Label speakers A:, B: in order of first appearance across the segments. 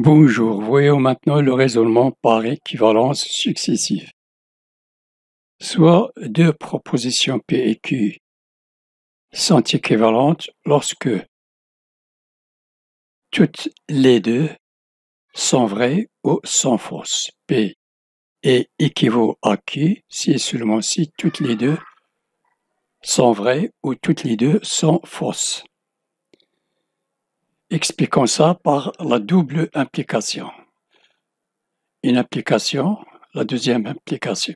A: Bonjour, voyons maintenant le raisonnement par équivalence successive. Soit deux propositions P et Q sont équivalentes lorsque toutes les deux sont vraies ou sont fausses. P équivaut à Q si et seulement si toutes les deux sont vraies ou toutes les deux sont fausses. Expliquons ça par la double implication. Une implication, la deuxième implication.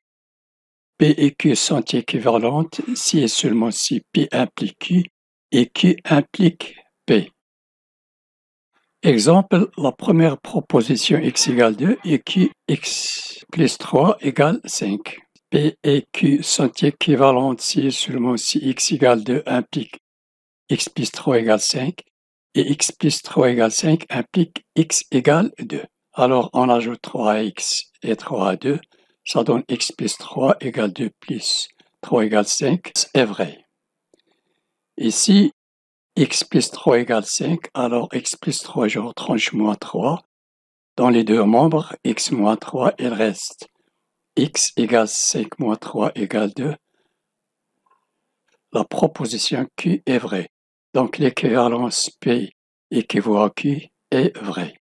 A: P et Q sont équivalentes si et seulement si P implique Q et Q implique P. Exemple, la première proposition x égale 2 et Q x plus 3 égale 5. P et Q sont équivalentes si et seulement si x égale 2 implique x plus 3 égale 5 et x plus 3 égale 5 implique x égale 2. Alors on ajoute 3 à x et 3 à 2. Ça donne x plus 3 égale 2 plus 3 égale 5, est vrai. Ici, x plus 3 égale 5, alors x plus 3, je retranche moins 3. Dans les deux membres, x moins 3, il reste x égale 5 moins 3 égale 2. La proposition Q est vraie. Donc l'équivalence P équivaut à Q est vraie.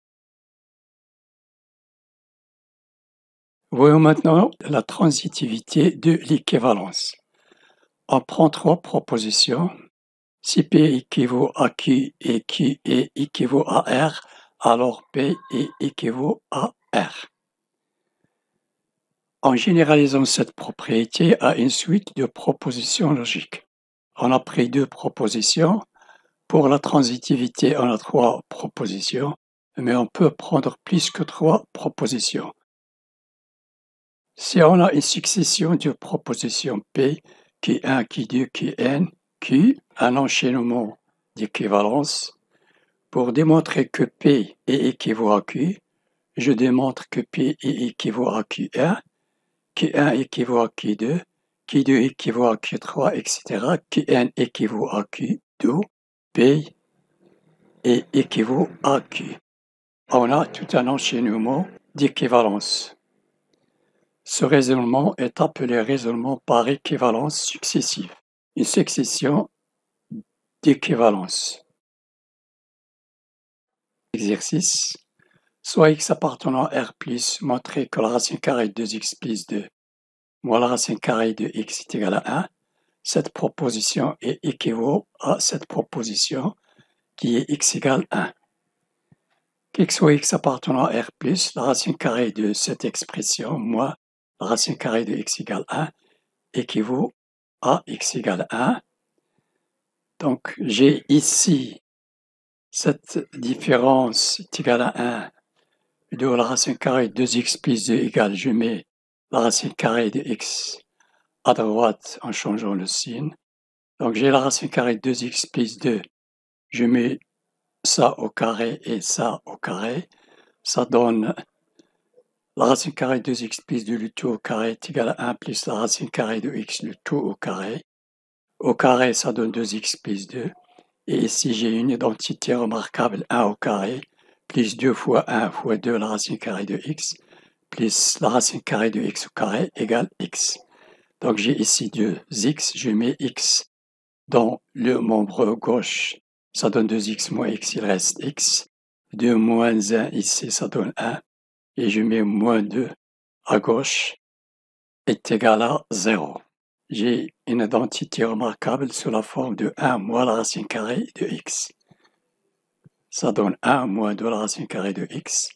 A: Voyons maintenant la transitivité de l'équivalence. On prend trois propositions. Si P équivaut à Q et Q équivaut à R, alors P équivaut à R. En généralisant cette propriété à une suite de propositions logiques. On a pris deux propositions. Pour la transitivité, on a trois propositions, mais on peut prendre plus que trois propositions. Si on a une succession de propositions P, Q1, Q2, Qn, Q, un enchaînement d'équivalence, pour démontrer que P est équivaut à Q, je démontre que P est équivaut à Q1, Q1 équivaut à Q2, Q2 équivaut à Q3, etc. Qn équivaut à Q2, P est équivaut à Q. On a tout un enchaînement d'équivalence. Ce raisonnement est appelé raisonnement par équivalence successive, une succession d'équivalences. Exercice. Soit x appartenant à R+, montrer que la racine carrée de 2x plus 2 moins la racine carrée de x est égale à 1. Cette proposition est équivaut à cette proposition qui est x égale 1. Quel que soit x appartenant à R+, la racine carrée de cette expression moins la racine carrée de x égale 1 équivaut à x égale 1. Donc, j'ai ici cette différence est égale à 1 de la racine carrée de 2x plus 2 égale, je mets la racine carrée de x à droite en changeant le signe. Donc, j'ai la racine carrée de 2x plus 2, je mets ça au carré et ça au carré. Ça donne la racine carrée de 2x plus 2, le tout au carré est égal à 1 plus la racine carrée de x, le tout au carré. Au carré, ça donne 2x plus 2. Et ici, j'ai une identité remarquable, 1 au carré, plus 2 fois 1 fois 2, la racine carrée de x, plus la racine carrée de x au carré égale x. Donc, j'ai ici 2x, je mets x dans le membre gauche, ça donne 2x moins x, il reste x. 2 moins 1 ici, ça donne 1. Et je mets moins 2 à gauche est égal à 0. J'ai une identité remarquable sous la forme de 1 moins la racine carrée de x. Ça donne 1 moins 2 la racine carrée de x,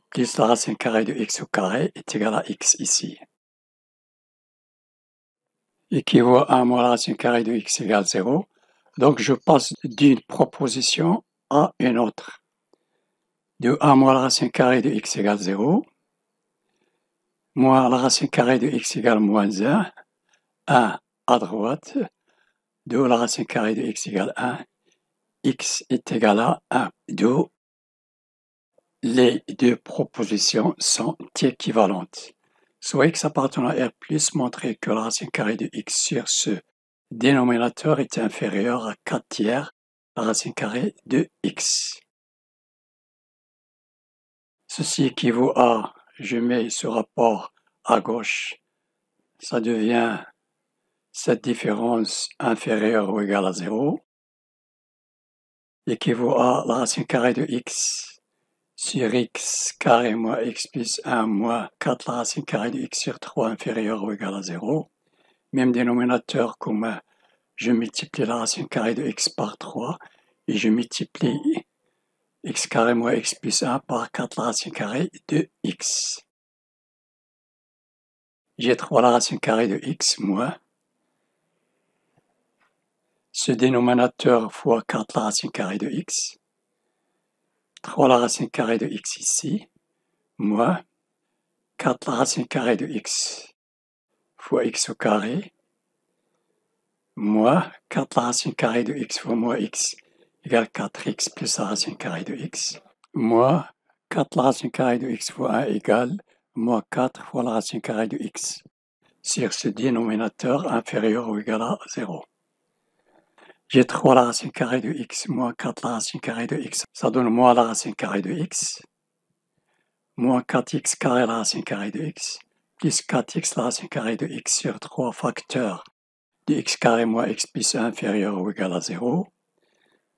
A: plus la racine carrée de x au carré est égal à x ici. Équivaut à 1 moins la racine carrée de x égale 0. Donc je passe d'une proposition à une autre. De 1 moins la racine carrée de x égale 0, moins la racine carrée de x égale moins 1, 1 à droite, 2 la racine carrée de x égale 1, x est égal à 1. D'où les deux propositions sont équivalentes. Soit x appartenant à R+, montrer que la racine carrée de x sur ce dénominateur est inférieure à 4 tiers la racine carrée de x. Ceci équivaut à, je mets ce rapport à gauche, ça devient cette différence inférieure ou égale à 0, équivaut à la racine carrée de x sur x carré moins x plus 1 moins 4 la racine carrée de x sur 3 inférieur ou égal à 0. Même dénominateur commun, je multiplie la racine carrée de x par 3 et je multiplie x carré moins x plus 1 par 4 la racine carrée de x. J'ai 3 la racine carrée de x moins ce dénominateur fois 4 la racine carrée de x, 3 la racine carrée de x ici, moins 4 la racine carrée de x fois x au carré, moins 4 la racine carrée de x fois moins x égale 4x plus la racine carrée de x, moins 4 la racine carrée de x fois 1 égale moins 4 fois la racine carrée de x sur ce dénominateur inférieur ou égal à 0. J'ai 3 la racine carrée de x moins 4 la racine carrée de x, ça donne moins la racine carrée de x, moins 4x carré la racine carrée de x, plus 4x la racine carrée de x sur 3 facteurs de x carré moins x plus 1 inférieur ou égal à 0.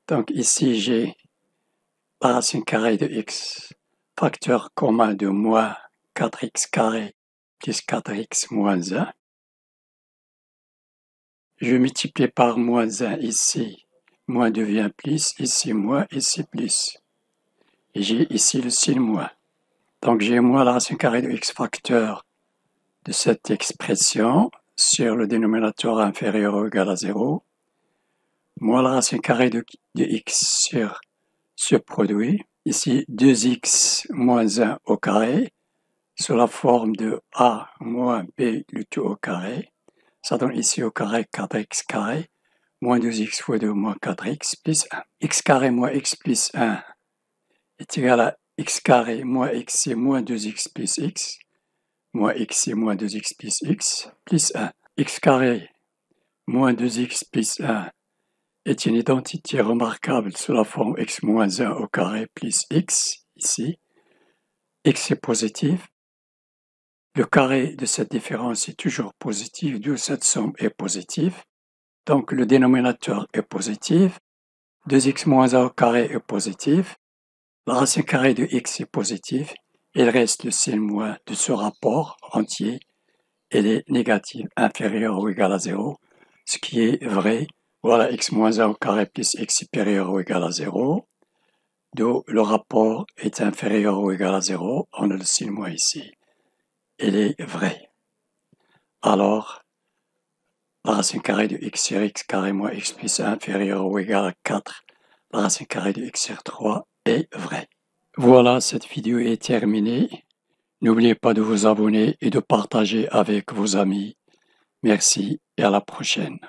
A: Donc ici j'ai la racine carrée de x, facteur commun de moins 4x carré plus 4x moins 1. Je multiplie par moins 1 ici, moins devient plus, ici moins, ici plus. Et j'ai ici le signe moins. Donc j'ai moins la racine carrée de x facteur de cette expression sur le dénominateur inférieur ou égal à 0, moins la racine carrée de x sur ce produit, ici 2x moins 1 au carré, sous la forme de a moins b le tout au carré. Ça donne ici au carré 4x carré, moins 2x fois 2 moins 4x plus 1. X carré moins x plus 1 est égal à x carré moins x c'est moins 2x plus x, moins x c'est moins 2x plus 1. X carré moins 2x plus 1 est une identité remarquable sous la forme x moins 1 au carré plus x, ici. X est positif. Le carré de cette différence est toujours positif, d'où cette somme est positive. Donc le dénominateur est positif. 2x moins 1 au carré est positif. La racine carrée de x est positive. Il reste le signe moins de ce rapport entier. Elle est négative, inférieure ou égale à 0, ce qui est vrai. Voilà x moins 1 au carré plus x supérieur ou égal à 0. D'où le rapport est inférieur ou égal à 0. On a le signe moins ici. Elle est vraie. Alors, la racine carrée de x sur x carré moins x plus 1 inférieur ou égal à 4, la racine carrée de x sur 3 est vraie. Voilà, cette vidéo est terminée. N'oubliez pas de vous abonner et de partager avec vos amis. Merci et à la prochaine.